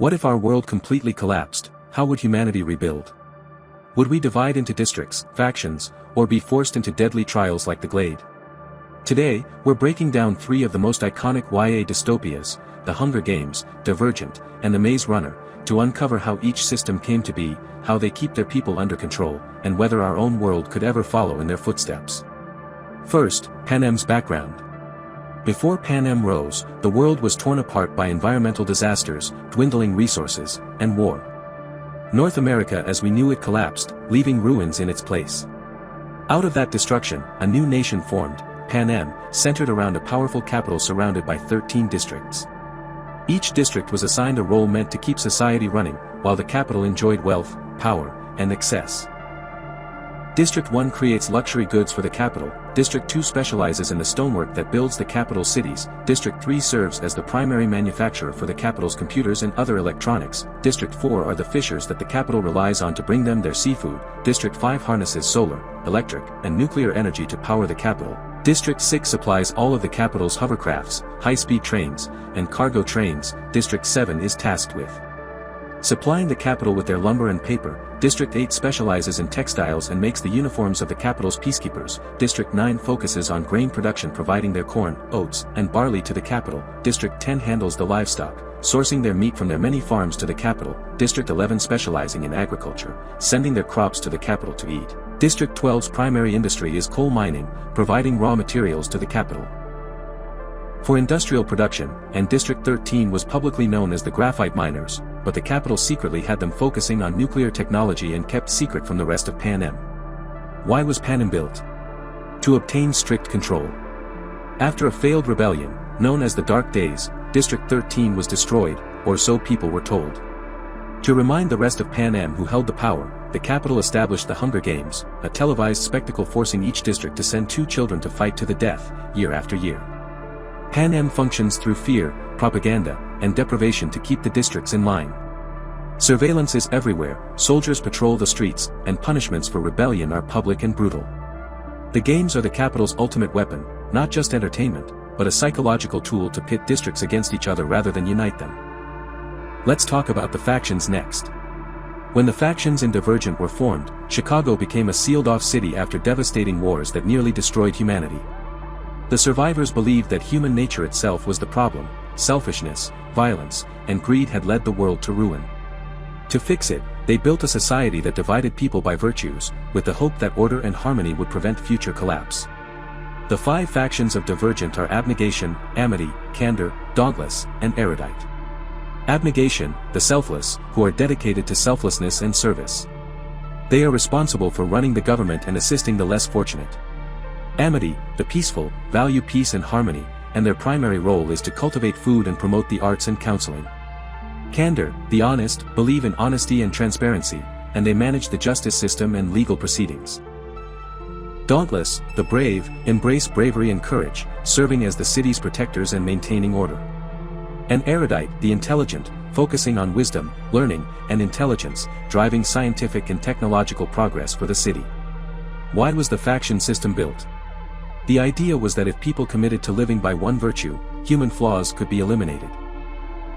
What if our world completely collapsed? How would humanity rebuild? Would we divide into districts, factions, or be forced into deadly trials like the Glade? Today, we're breaking down 3 of the most iconic YA dystopias, The Hunger Games, Divergent, and The Maze Runner, to uncover how each system came to be, how they keep their people under control, and whether our own world could ever follow in their footsteps. First, Panem's background. Before Panem rose, the world was torn apart by environmental disasters, dwindling resources, and war. North America as we knew it collapsed, leaving ruins in its place. Out of that destruction, a new nation formed, Panem, centered around a powerful capital surrounded by 13 districts. Each district was assigned a role meant to keep society running, while the capital enjoyed wealth, power, and excess. District 1 creates luxury goods for the capital, District 2 specializes in the stonework that builds the capital's cities, District 3 serves as the primary manufacturer for the capital's computers and other electronics, District 4 are the fishers that the capital relies on to bring them their seafood, District 5 harnesses solar, electric, and nuclear energy to power the capital, District 6 supplies all of the capital's hovercrafts, high-speed trains, and cargo trains, District 7 is tasked with supplying the capital with their lumber and paper, District 8 specializes in textiles and makes the uniforms of the capital's peacekeepers, District 9 focuses on grain production providing their corn, oats, and barley to the capital, District 10 handles the livestock, sourcing their meat from their many farms to the capital, District 11 specializing in agriculture, sending their crops to the capital to eat, District 12's primary industry is coal mining, providing raw materials to the capital for industrial production, and District 13 was publicly known as the graphite miners, but the capital secretly had them focusing on nuclear technology and kept secret from the rest of Panem. Why was Panem built? To obtain strict control. After a failed rebellion, known as the Dark Days, District 13 was destroyed, or so people were told. To remind the rest of Panem who held the power, the capital established the Hunger Games, a televised spectacle forcing each district to send 2 children to fight to the death, year after year. Panem functions through fear, propaganda, and deprivation to keep the districts in line. Surveillance is everywhere, soldiers patrol the streets, and punishments for rebellion are public and brutal. The games are the capital's ultimate weapon, not just entertainment, but a psychological tool to pit districts against each other rather than unite them. Let's talk about the factions next. When the factions in Divergent were formed, Chicago became a sealed-off city after devastating wars that nearly destroyed humanity. The survivors believed that human nature itself was the problem, selfishness, violence, and greed had led the world to ruin. To fix it, they built a society that divided people by virtues, with the hope that order and harmony would prevent future collapse. The 5 factions of Divergent are Abnegation, Amity, Candor, Dauntless, and Erudite. Abnegation, the selfless, who are dedicated to selflessness and service. They are responsible for running the government and assisting the less fortunate. Amity, the peaceful, value peace and harmony, and their primary role is to cultivate food and promote the arts and counseling. Candor, the honest, believe in honesty and transparency, and they manage the justice system and legal proceedings. Dauntless, the brave, embrace bravery and courage, serving as the city's protectors and maintaining order. And Erudite, the intelligent, focusing on wisdom, learning, and intelligence, driving scientific and technological progress for the city. Why was the faction system built? The idea was that if people committed to living by one virtue, human flaws could be eliminated.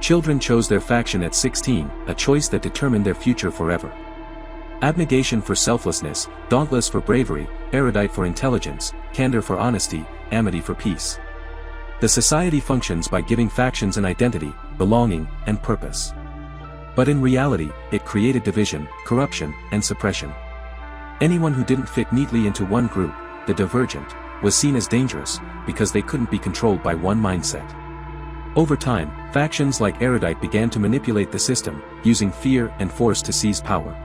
Children chose their faction at 16, a choice that determined their future forever. Abnegation for selflessness, Dauntless for bravery, Erudite for intelligence, Candor for honesty, Amity for peace. The society functions by giving factions an identity, belonging, and purpose. But in reality, it created division, corruption, and suppression. Anyone who didn't fit neatly into one group, the Divergent, was seen as dangerous, because they couldn't be controlled by one mindset. Over time, factions like Erudite began to manipulate the system, using fear and force to seize power.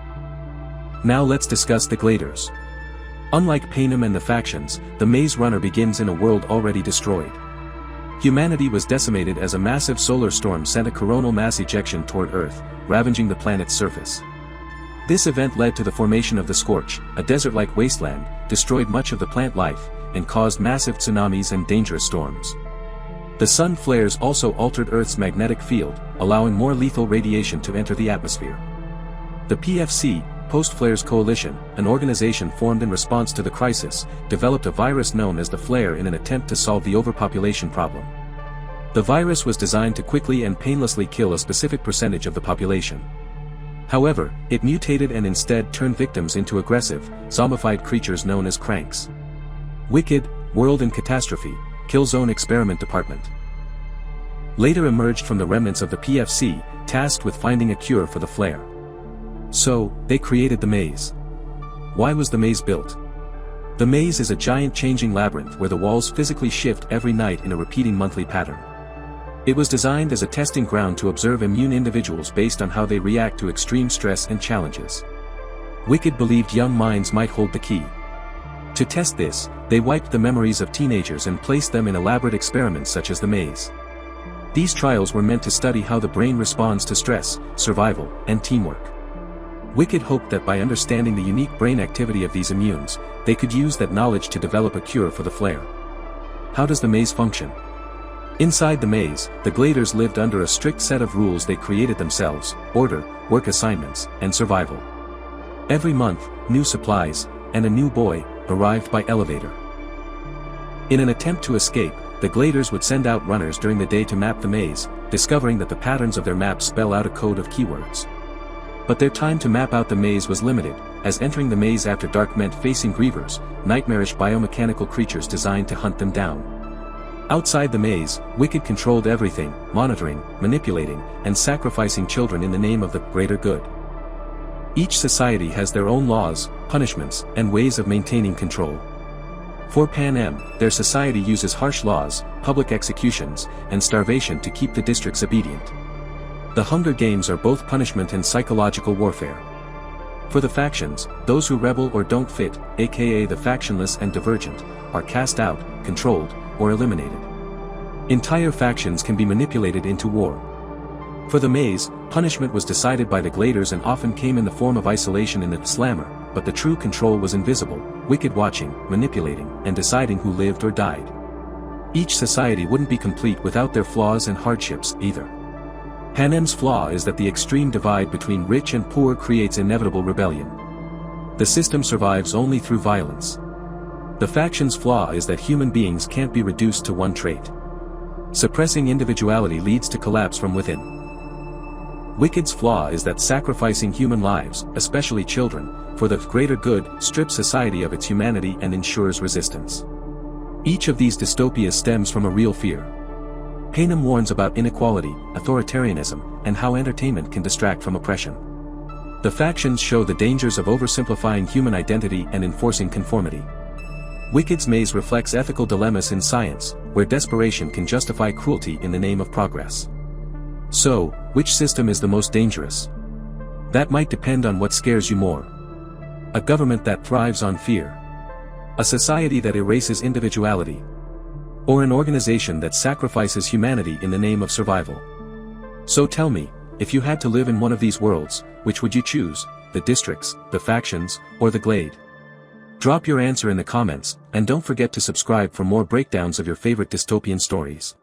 Now let's discuss the Gladers. Unlike Panem and the factions, the Maze Runner begins in a world already destroyed. Humanity was decimated as a massive solar storm sent a coronal mass ejection toward Earth, ravaging the planet's surface. This event led to the formation of the Scorch, a desert-like wasteland, destroyed much of the plant life, and caused massive tsunamis and dangerous storms. The sun flares also altered Earth's magnetic field, allowing more lethal radiation to enter the atmosphere. The PFC, Post-Flares Coalition, an organization formed in response to the crisis, developed a virus known as the flare in an attempt to solve the overpopulation problem. The virus was designed to quickly and painlessly kill a specific percentage of the population. However, it mutated and instead turned victims into aggressive, zombified creatures known as cranks. Wicked, World in Catastrophe, Killzone Experiment Department. Later emerged from the remnants of the PFC, tasked with finding a cure for the flare. So, they created the maze. Why was the maze built? The maze is a giant changing labyrinth where the walls physically shift every night in a repeating monthly pattern. It was designed as a testing ground to observe immune individuals based on how they react to extreme stress and challenges. Wicked believed young minds might hold the key. To test this, they wiped the memories of teenagers and placed them in elaborate experiments such as the maze. These trials were meant to study how the brain responds to stress, survival, and teamwork. Wicked hoped that by understanding the unique brain activity of these immunes, they could use that knowledge to develop a cure for the flare. How does the maze function? Inside the maze, the Gladers lived under a strict set of rules they created themselves: order, work assignments, and survival. Every month, new supplies, and a new boy, arrived by elevator. In an attempt to escape, the Gladers would send out runners during the day to map the maze, discovering that the patterns of their maps spell out a code of keywords. But their time to map out the maze was limited, as entering the maze after dark meant facing grievers, nightmarish biomechanical creatures designed to hunt them down. Outside the maze, Wicked controlled everything, monitoring, manipulating, and sacrificing children in the name of the greater good. Each society has their own laws, punishments, and ways of maintaining control. For Panem, their society uses harsh laws, public executions, and starvation to keep the districts obedient. The Hunger Games are both punishment and psychological warfare. For the factions, those who rebel or don't fit, aka the factionless and divergent, are cast out, controlled, or eliminated. Entire factions can be manipulated into war. For the maze, punishment was decided by the Gladers and often came in the form of isolation in the slammer, but the true control was invisible, Wicked watching, manipulating, and deciding who lived or died. Each society wouldn't be complete without their flaws and hardships, either. Panem's flaw is that the extreme divide between rich and poor creates inevitable rebellion. The system survives only through violence. The faction's flaw is that human beings can't be reduced to one trait. Suppressing individuality leads to collapse from within. Wicked's flaw is that sacrificing human lives, especially children, for the greater good, strips society of its humanity and ensures resistance. Each of these dystopias stems from a real fear. Panem warns about inequality, authoritarianism, and how entertainment can distract from oppression. The factions show the dangers of oversimplifying human identity and enforcing conformity. Wicked's maze reflects ethical dilemmas in science, where desperation can justify cruelty in the name of progress. So, which system is the most dangerous? That might depend on what scares you more. A government that thrives on fear. A society that erases individuality. Or an organization that sacrifices humanity in the name of survival. So tell me, if you had to live in one of these worlds, which would you choose, the districts, the factions, or the Glade? Drop your answer in the comments, and don't forget to subscribe for more breakdowns of your favorite dystopian stories.